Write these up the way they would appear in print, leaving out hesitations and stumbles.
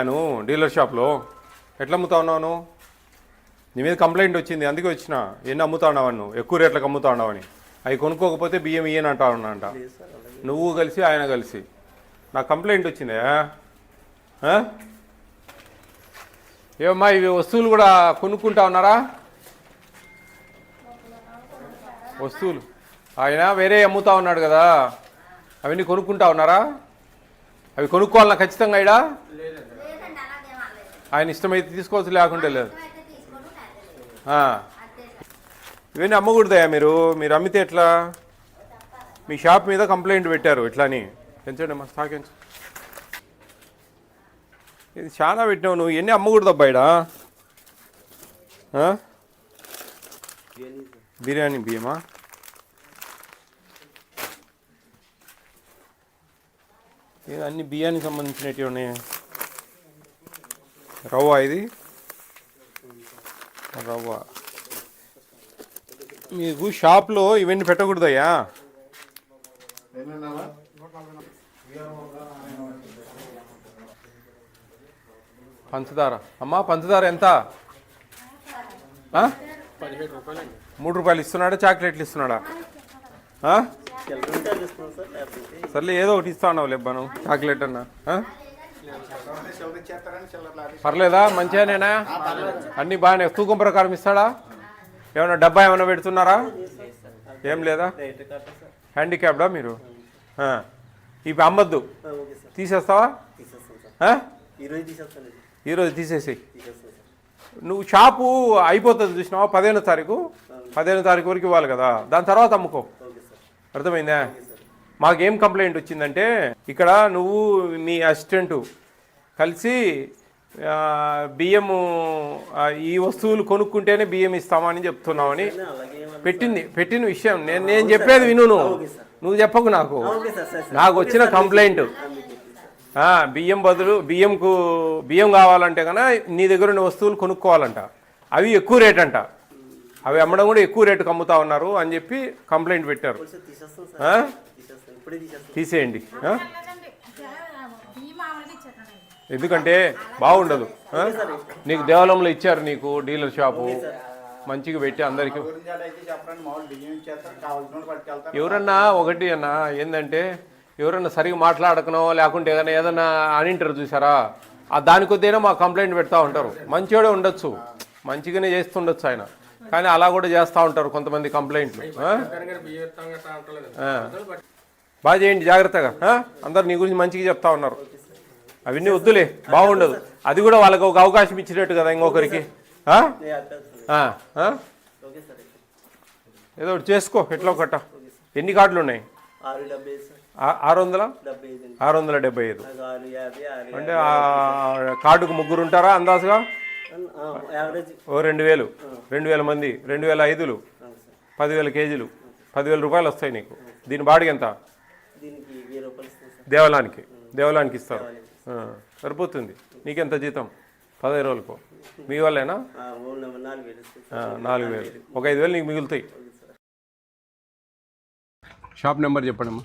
నేను డీలర్ షాప్లో ఎట్లా అమ్ముతా ఉన్నావు? నీ మీద కంప్లైంట్ వచ్చింది, అందుకే వచ్చిన. ఎన్ని అమ్ముతా ఉన్నావు నువ్వు? ఎక్కువ రేట్లకు అమ్ముతా ఉన్నావని. అవి కొనుక్కోకపోతే బియ్యం ఇయ్యని అంటా ఉన్నాంట. నువ్వు కలిసి ఆయన కలిసి నాకు కంప్లైంట్ వచ్చిందే. ఏమమ్మా, ఇవి వస్తువులు కూడా కొనుక్కుంటా ఉన్నారా? వస్తువులు ఆయన వేరే అమ్ముతా ఉన్నాడు కదా, అవన్నీ కొనుక్కుంటా ఉన్నారా? అవి కొనుక్కోవాలన్నా ఖచ్చితంగా ఇడా? ఆయన ఇష్టమైతే తీసుకోవచ్చు, లేకుంటే లేదు. ఇవన్నీ అమ్మకూడదయా మీరు? మీరు అమ్మితే ఎట్లా? మీ షాప్ మీద కంప్లైంట్ పెట్టారు ఇట్లా అని. పెంచండి అమ్మా, స్టాకించు. ఇది చాలా పెట్టినావు నువ్వు. ఎన్ని అమ్మకూడదు అబ్బాయిడా? బిర్యానీ బియ్యమా? అన్ని బియ్యానికి సంబంధించినవి ఉన్నాయి. రవ్వ, ఇది రవ్వ. మీకు షాప్లో ఇవన్నీ పెట్టకూడదయ్యా. పంచదార అమ్మా, పంచదార ఎంత? 3 రూపాయలు ఇస్తున్నాడా? చాక్లెట్లు ఇస్తున్నాడా? సర్లే, ఏదో ఒకటి ఇస్తా ఉన్నావు లేబ్బాను, చాక్లెట్ అన్నా. పర్లేదా? మంచిగానేనా? అన్నీ బాగానే తూకం ప్రకారం ఇస్తాడా? ఏమన్నా డబ్బా ఏమైనా పెడుతున్నారా? ఏం లేదా? హ్యాండిక్యాప్డా మీరు? ఇవి అమ్మద్దు, తీసేస్తావా? ఈరోజు తీసేసి. నువ్వు షాపు అయిపోతుంది చూసినావా? 15వ తారీఖు వరకు ఇవ్వాలి కదా, దాని తర్వాత అమ్ముకో. అర్థమైందా? మాకేం కంప్లైంట్ వచ్చిందంటే, ఇక్కడ నువ్వు మీ అసిస్టెంటు కలిసి బియ్యము ఈ వస్తువులు కొనుక్కుంటేనే బియ్యం ఇస్తామని చెప్తున్నామని పెట్టిన విషయం. నేను చెప్పేది విను, నువ్వు చెప్పకు. నాకు వచ్చిన కంప్లైంట్, బియ్యం బదులు బియ్యం కావాలంటే కన్నా నీ దగ్గర ఉన్న వస్తువులు కొనుక్కోవాలంట. అవి ఎక్కువ రేట్ అంట. అవి అమ్మడం కూడా ఎక్కువ రేటుకి అమ్ముతా ఉన్నారు అని చెప్పి కంప్లైంట్ పెట్టారు. తీసేయండి, ఎందుకంటే బాగుండదు. నీకు దేవాలయంలో ఇచ్చారు, నీకు డీలర్ షాపు మంచిగా పెట్టి అందరికీ. ఎవరన్నా ఒకటి అన్నా ఏంటంటే, ఎవరన్నా సరిగా మాట్లాడకనో లేకుంటే ఏదన్నా అనింటారు చూసారా, దాని కొద్దైనా మా కంప్లైంట్ పెడతా ఉంటారు. మంచివాడే ఉండొచ్చు, మంచిగానే చేస్తుండొచ్చు ఆయన, కానీ అలా కూడా చేస్తూ ఉంటారు కొంతమంది కంప్లైంట్లు. బాగా చేయండి జాగ్రత్తగా. అందరు నీ గురించి మంచిగా చెప్తా ఉన్నారు. అవన్నీ వద్దులే, బాగుండదు. అది కూడా వాళ్ళకి ఒక అవకాశం ఇచ్చినట్టు కదా ఇంకొకరికి. ఏదో ఒకటి చేసుకో ఎట్లా ఒకట. ఎన్ని కార్డులు ఉన్నాయి? 675. అంటే కార్డుకు 3 ఉంటారా అందాజుగా? ఓ 2000 మంది, 2005, 10,000 కేజీలు, 10,000 రూపాయలు వస్తాయి నీకు. దీని బాడిగ ఎంత? దేవాలయానికి ఇస్తారు, సరిపోతుంది. నీకెంత జీతం? 15 రోజులకు. మీ వాళ్ళేనా? 4,000. ఒక 5,000 నీకు మిగులుతాయి. షాప్ నెంబర్ చెప్పండమ్మా.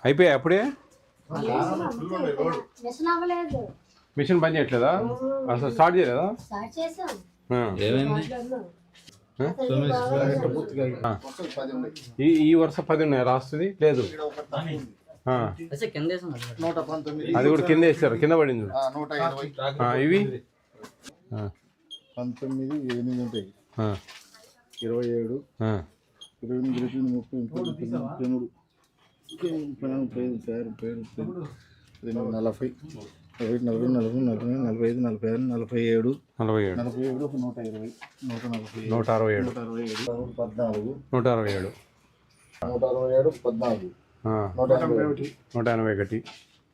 అయిపోయాయి అప్పుడే? మిషన్ పని చేయట్లేదా? అసలు స్టార్ట్ చేయలేదా? ఈ వరుస 10 ఉన్నాయి, రాస్తుంది లేదు. అది కూడా కింద వేస్తారు, కింద పడింది. ఇవి 19, 8 ఉంటాయి. 27, 28, 30, 33, 40, 45, 47, 181.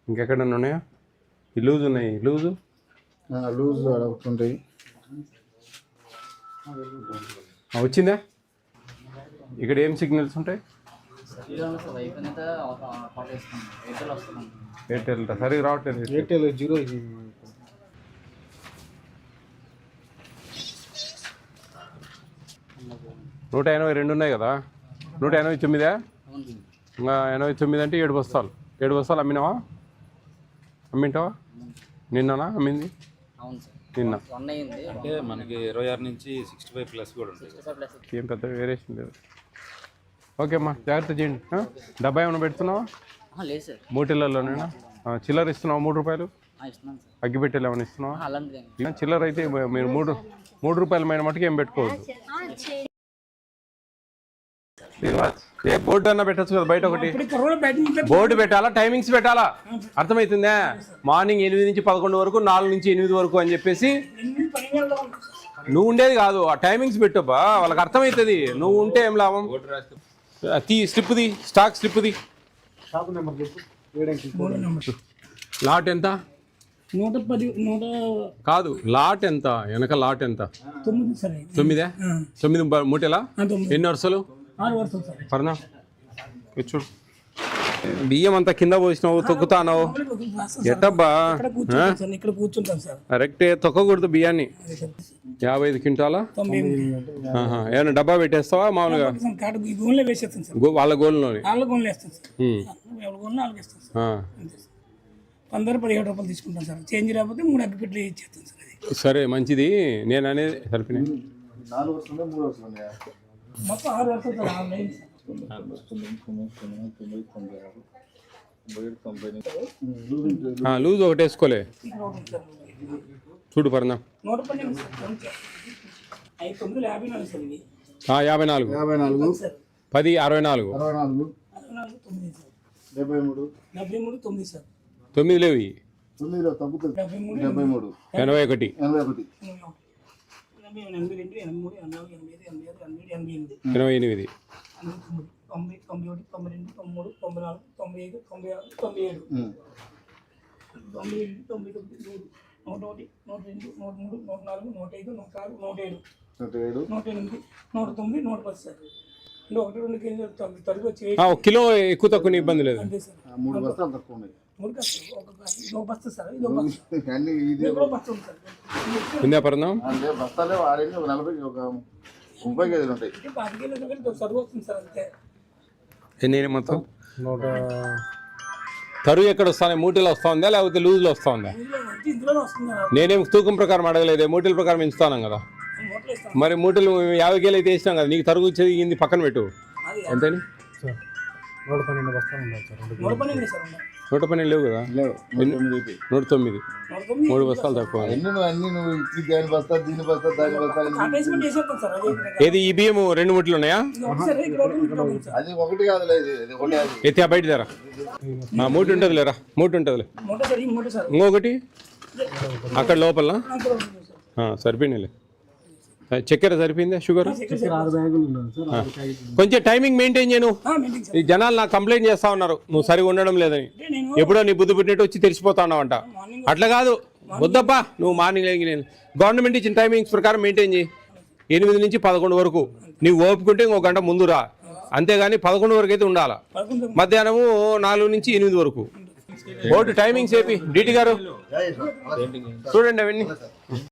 ఇంకెక్కడన్నా ఉన్నాయా? ఈ లూజ్ ఉన్నాయి, లూజు ఉంటాయి. వచ్చిందా? ఇక్కడ ఏం సిగ్నల్స్ ఉంటాయి? ఎయిర్టెల్ సరిగ్గా రావట్లేదు. ఎయిర్టెల్ 0. 182 ఉన్నాయి కదా. 189. ఇంకా 89 అంటే 7 బస్తాలు. 7 బస్తాలు అమ్మినావా? అమ్మింటావా? నిన్ననా అమ్మింది? అవును సార్, నిన్న. 1 అయింది. అంటే మనకి 26 నుంచి 65 ప్లస్ కూడా ఉంటుంది. 65+ ఏం పెద్ద వేరియేషన్ లేదు. ఓకే అమ్మా, జాగ్రత్త చేయండి. డబ్బా ఏమైనా పెడుతున్నావా? లేదు సార్. మూటిళ్ళలోనేనా? చిల్లర ఇస్తున్నావా? 3 రూపాయలు ఇస్తున్నాను సార్. అగ్గిపెట్టెలు ఏమైనా ఇస్తున్నావా? అలాంటిది చిల్లర అయితే మీరు 3 రూపాయల మైన మటుకు ఏం పెట్టుకోవద్దు. బోర్డు అన్నా పెట్టచ్చు కదా బయట ఒకటి. బోర్డు పెట్టాలా, టైమింగ్స్ పెట్టాలా, అర్థమవుతుందా? మార్నింగ్ 8 నుంచి 11 వరకు, 4 నుంచి 8 వరకు అని చెప్పేసి. నువ్వు ఉండేది కాదు, ఆ టైమింగ్స్ పెట్టబ్బా, వాళ్ళకి అర్థమవుతుంది. నువ్వు ఉంటే ఏం లాభం? స్లిప్ది, స్టాక్ స్లిప్ది. లాట్ ఎంత? 110 కాదు, లాట్ ఎంత? వెనక లాట్ ఎంత? 9 మూటలా? ఎన్ని వరుసలు? 6 వరుసలు సార్. పర్నా చూడు, బియ్యం అంతా కింద పోసినావు, తొక్కుతావు. ఎట్టబ్బా, ఇక్కడ కూర్చుంటాం సార్. కరెక్టే, తొక్కకూడదు బియ్యాన్ని. 55 క్వింటాలా? ఏమైనా డబ్బా పెట్టేస్తావా మామూలుగా? గోన్లో వేసేస్తాం సార్. వాళ్ళ గోల్లోనే. వాళ్ళ గోన్లో వేస్తాం సార్. ఎవరి గోన్లో వాళ్ళకి వేస్తాం సార్. 15-17 రూపాయలు తీసుకుంటాం సార్. చేంజ్ రాకపోతే 3 అగ్గిపెట్లు ఇచ్చేస్తాం సార్. అది సరే, మంచిది. నేను అనేది సరిపోయినాయి. 4 వరుసలు 3 వరుసలు ఉన్నాయా? మొత్తం 6 వరుసలు సార్. 6 లైన్స్. 90 లూజ్ ఒకటి వేసుకోలే. చూడు పర్నా, 112 సార్. 954 సార్. ఇవి 54, 54 సార్. 10, 64, 64 9 సార్. 73 73 9 సార్. 9 లేవు ఇవి. 9లో తగ్గుతుంది. 73 71 81, 81 82 83 84 85 86 87 88 88, 90 91 92 93 94 95 96 97 98 99 101 102 103 104 105 106 107 108 109 110 సార్. అంటే 1-2 కేజీలు తరుగు వచ్చి 1 కిలో ఎక్కువ తక్కువ ఇబ్బంది లేదు. అంతే సార్. 3 బస్తాలు తక్కువ ఉన్నాయి. 3 బస్తాలు, ఒక బస్తా సార్. ఇది ఒక బస్తా. అన్ని ఇదే ఇది ఒక బస్తా ఉంది సార్. ఉందా పర్నా? అంటే బస్తాలే వాడేది 40 ఒక 30 కేజీలు ఉంటాయి. 5 కేజీలు సరుగు వస్తుంది సార్. అంతే. ఎన్ని మొత్తం? తరువు ఎక్కడ వస్తానే? మూటలు వస్తా ఉందా లేకపోతే లూజ్లో వస్తా ఉందా? ఇందులోనే వస్తుంది సార్. నేనేం తూకం ప్రకారం అడగలేదు, మూటల ప్రకారం ఎంచుతాను కదా. మూటలు ఇస్తాం. మరి మూటలు 50 కేలు అయితే వేసినాం కదా, నీకు తరుగు వచ్చేది ఇంది పక్కన పెట్టు. ఎంతని? 112 సార్. ఉన్నాయి. 112 లేవు కదా? 109, 3 బస్తాలు తక్కువ. అన్ని నువ్వు దాని బస్తా దీని బస్తా దాని బస్తా అటాచ్మెంట్ చేసేస్తాం సార్. అది ఏది ఈ బియ్యం 2 మూటలు ఉన్నాయా? ఒకసారి ఇక్కడ ఒకటి, ఇక్కడ ఒకటి సార్. అది ఒకటి కాదులే, ఇది ఒకటి. అది ఎత్తి ఆ బయట తెరా. మూట ఉంటుంది లేరా, మూట ఉంటుంది. మూట సార్. ఈ మూట సార్. ఇంకొకటి అక్కడ లోపల. అక్కడ ఉంటుంది సార్. సరిపోయినాయిలే. చక్కెర సరిపోయిందా? షుగర్? 6 బ్యాగులు ఉన్నాయి సార్. కొంచెం టైమింగ్ మెయింటైన్ చేయను. Meeting sir. ఈ జనాలు నాకు కంప్లైంట్ చేస్తా ఉన్నారు, నువ్వు సరిగా ఉండడం లేదని. నేను ఎప్పుడో నీ బుద్ధి పుట్టినట్టు వచ్చి తెలిసిపోతా ఉన్నావంట. అట్లా కాదు, వద్దప్పా. నువ్వు మార్నింగ్ లేకి నేను గవర్నమెంట్ ఇచ్చిన టైమింగ్స్ ప్రకారం మెయింటైన్ చేయి. 8 నుంచి 11 వరకు. నీవు ఓపుకుంటే ఇంకో గంట ముందు రా, అంతేగాని 11 వరకు అయితే ఉండాలా. మధ్యాహ్నము 4 నుంచి 8 వరకు. బోర్డు టైమింగ్స్ ఏపి డీటీ గారు చూడండి అవన్నీ.